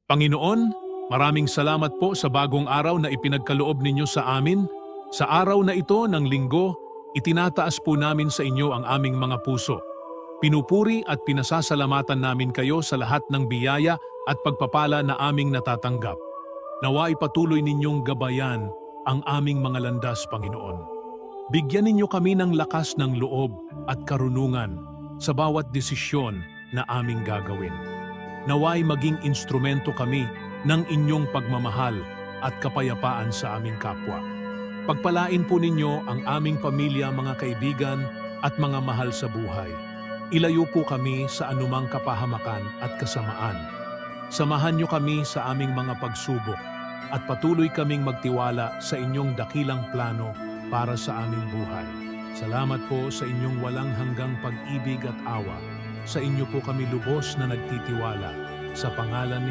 Panginoon, maraming salamat po sa bagong araw na ipinagkaloob ninyo sa amin. Sa araw na ito ng linggo, itinataas po namin sa inyo ang aming mga puso. Pinupuri at pinasasalamatan namin kayo sa lahat ng biyaya at pagpapala na aming natatanggap. Nawa ipatuloy ninyong gabayan ang aming mga landas, Panginoon. Bigyan ninyo kami ng lakas ng loob at karunungan sa bawat desisyon na aming gagawin. Nawa'y maging instrumento kami ng inyong pagmamahal at kapayapaan sa aming kapwa. Pagpalain po ninyo ang aming pamilya, mga kaibigan at mga mahal sa buhay. Ilayo po kami sa anumang kapahamakan at kasamaan. Samahan niyo kami sa aming mga pagsubok at patuloy kaming magtiwala sa inyong dakilang plano para sa aming buhay. Salamat po sa inyong walang hanggang pag-ibig at awa. Sa inyo po kami lubos na nagtitiwala. Sa pangalan ni